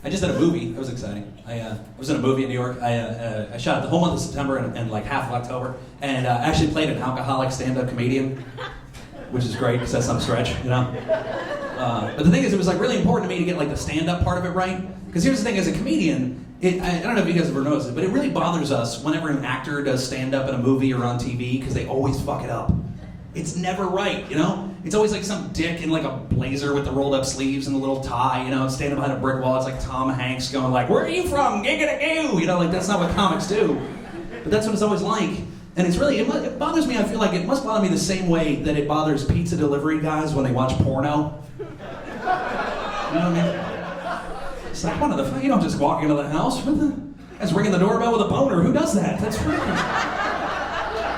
I just did a movie. That was exciting. I was in a movie in New York. I shot it the whole month of September and like half of October, and actually played an alcoholic stand-up comedian, which is great because that's not a stretch, you know. But the thing is, it was like really important to me to get like the stand-up part of it right. Because here's the thing: as a comedian, I don't know if you guys ever noticed it, but it really bothers us whenever an actor does stand-up in a movie or on TV because they always fuck it up. It's never right, you know? It's always like some dick in like a blazer with the rolled up sleeves and a little tie, you know, standing behind a brick wall. It's like Tom Hanks going like, "Where are you from? Giggity-goo!" You know, like that's not what comics do. But that's what it's always like. And it's really, it bothers me, I feel like it must bother me the same way that it bothers pizza delivery guys when they watch porno. You know what I mean? It's like, what the fuck? You don't just walk into the house. What the? That's ringing the doorbell with a boner. Who does that? That's weird.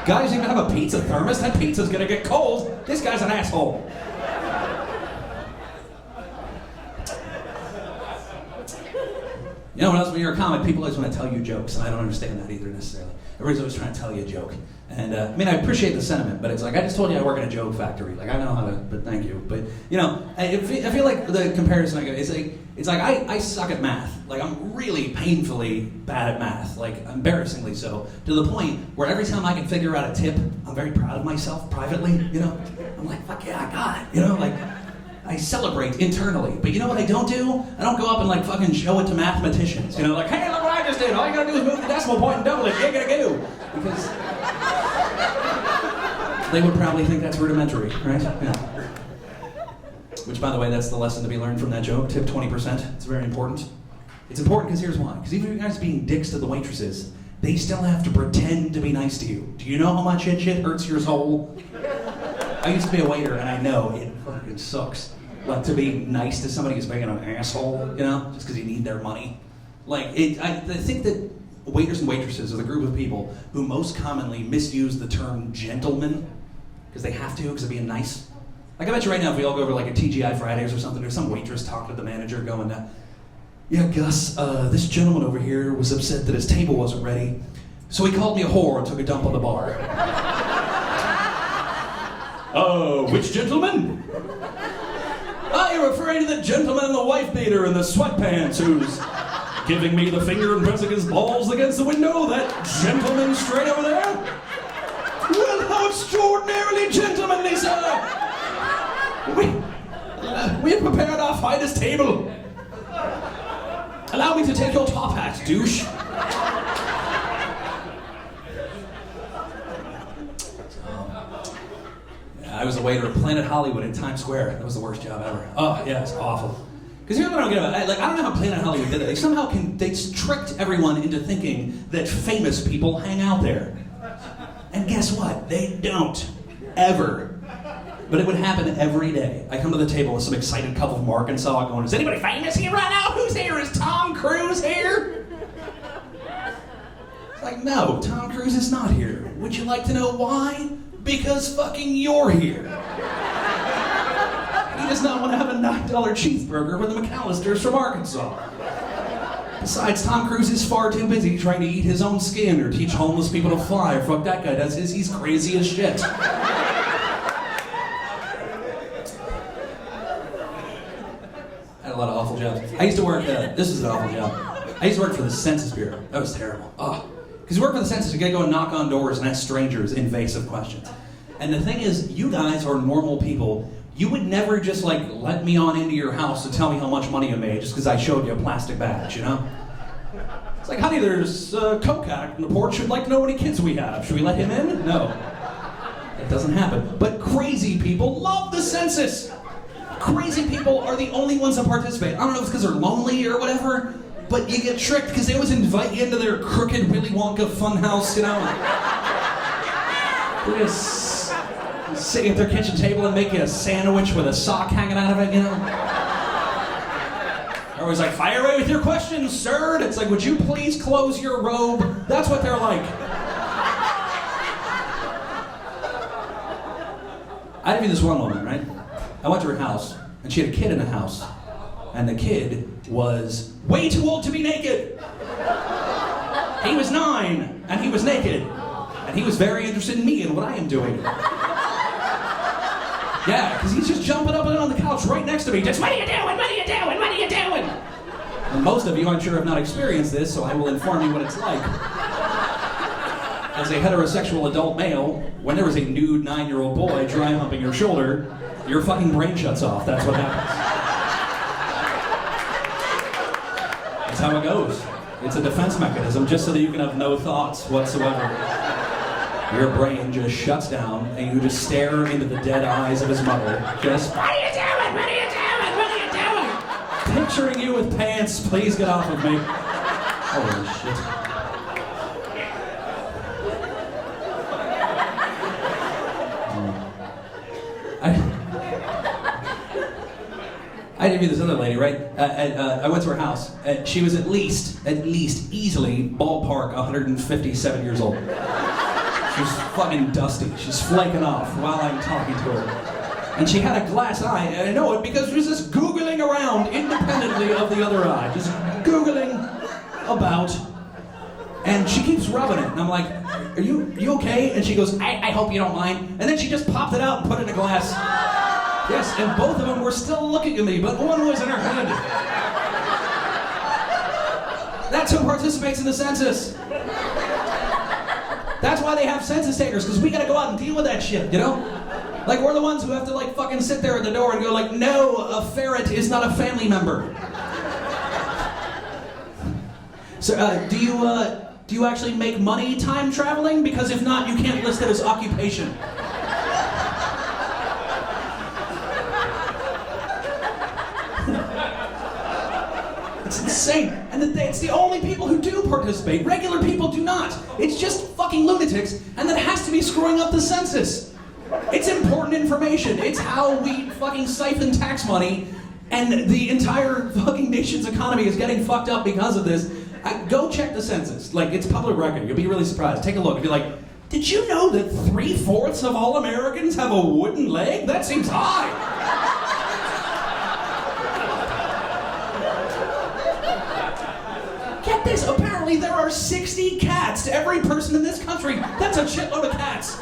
Guys even have a pizza thermos. That pizza's gonna get cold. This guy's an asshole. You know what else? When you're a comic, people always want to tell you jokes, and I don't understand that either necessarily. Everybody's always trying to tell you a joke. And I mean, I appreciate the sentiment, but it's like, I just told you I work in a joke factory. Like, I know how to, but thank you. But, you know, I feel like the comparison I give, it's like I suck at math. Like, I'm really painfully bad at math. Like, embarrassingly so. To the point where every time I can figure out a tip, I'm very proud of myself privately, you know? I'm like, fuck yeah, I got it, you know? Like, I celebrate internally. But you know what I don't do? I don't go up and like fucking show it to mathematicians. You know, like, hey, look what I just did. All you gotta do is move the decimal point and double it. You're gonna go. Because they would probably think that's rudimentary, right? Yeah. Which, by the way, that's the lesson to be learned from that joke. Tip 20%. It's very important. It's important because here's why. Because even if you guys being dicks to the waitresses, they still have to pretend to be nice to you. Do you know how much that shit hurts your soul? I used to be a waiter, and I know it fucking sucks. Like, to be nice to somebody who's being an asshole, you know, just because you need their money. Like, I think that waiters and waitresses are the group of people who most commonly misuse the term gentleman, because they have to, because of being nice. Like, I bet you right now, if we all go over like a TGI Fridays or something, there's some waitress talking to the manager going, yeah, Gus, this gentleman over here was upset that his table wasn't ready, so he called me a whore and took a dump on the bar. Which gentleman? You're referring to the gentleman in the wife beater and the sweatpants who's giving me the finger and pressing his balls against the window? That gentleman straight over there? Well, how extraordinarily gentlemanly, sir! We have prepared our finest table. Allow me to take your top hat, douche. I was a waiter at Planet Hollywood in Times Square. That was the worst job ever. Oh, yeah, it's awful. Because here's what I don't get about it. I don't know how Planet Hollywood did it. They somehow they tricked everyone into thinking that famous people hang out there. And guess what? They don't. Ever. But it would happen every day. I come to the table with some excited couple from Arkansas going, is anybody famous here right now? Who's here? Is Tom Cruise here? It's like, no, Tom Cruise is not here. Would you like to know why? Because fucking you're here. He does not want to have a $9 cheeseburger with the McAllisters from Arkansas. Besides, Tom Cruise is far too busy trying to eat his own skin or teach homeless people to fly. Fuck that guy, he's crazy as shit. I had a lot of awful jobs. I used to work, this is an awful job. I used to work for the Census Bureau. That was terrible. Because you work for the census, you gotta go and knock on doors and ask strangers invasive questions. And the thing is, you guys are normal people. You would never just like let me on into your house to tell me how much money you made just because I showed you a plastic badge, you know? It's like, honey, there's a coke addict on the porch who'd like to know how many kids we have. Should we let him in? No. It doesn't happen. But crazy people love the census. Crazy people are the only ones that participate. I don't know if it's because they're lonely or whatever, but you get tricked because they always invite you into their crooked Willy Wonka funhouse, you know? They just sit at their kitchen table and make you a sandwich with a sock hanging out of it, you know? They're always like, fire away with your questions, sir. And it's like, would you please close your robe? That's what they're like. I interviewed this one woman, right? I went to her house, and she had a kid in the house. And the kid was way too old to be naked. He was 9, and he was naked. And he was very interested in me and what I am doing. Yeah, because he's just jumping up and on the couch right next to me. Just, what are you doing? What are you doing? What are you doing? And Most of you, I'm sure, have not experienced this, so I will inform you what it's like. As a heterosexual adult male, when there is a nude 9-year-old boy dry humping your shoulder, your fucking brain shuts off. That's what happens. That's how it goes. It's a defense mechanism just so that you can have no thoughts whatsoever. Your brain just shuts down and you just stare into the dead eyes of his mother. Just, what are you doing? What are you doing? What are you doing? Picturing you with pants, please get off of me. Holy shit. I interviewed this other lady, right? I went to her house, and she was at least, easily, ballpark, 157 years old. She's fucking dusty. She's flaking off while I'm talking to her. And she had a glass eye, and I know it because she was just Googling around independently of the other eye. Just Googling about. And she keeps rubbing it, and I'm like, are you okay? And she goes, I hope you don't mind. And then she just popped it out and put it in a glass. Yes, and both of them were still looking at me, but one was in her head. That's who participates in the census. That's why they have census takers, because we gotta go out and deal with that shit, you know? Like, we're the ones who have to, like, fucking sit there at the door and go, like, no, a ferret is not a family member. So, do you actually make money time traveling? Because if not, you can't list it as occupation. It's insane. And it's the only people who do participate. Regular people do not. It's just fucking lunatics, and that has to be screwing up the census. It's important information. It's how we fucking siphon tax money, and the entire fucking nation's economy is getting fucked up because of this. Go check the census. Like, it's public record. You'll be really surprised. Take a look. You'll be like, did you know that 3/4 of all Americans have a wooden leg? That seems high. Get this, apparently there are 60 cats to every person in this country. That's a shitload of cats.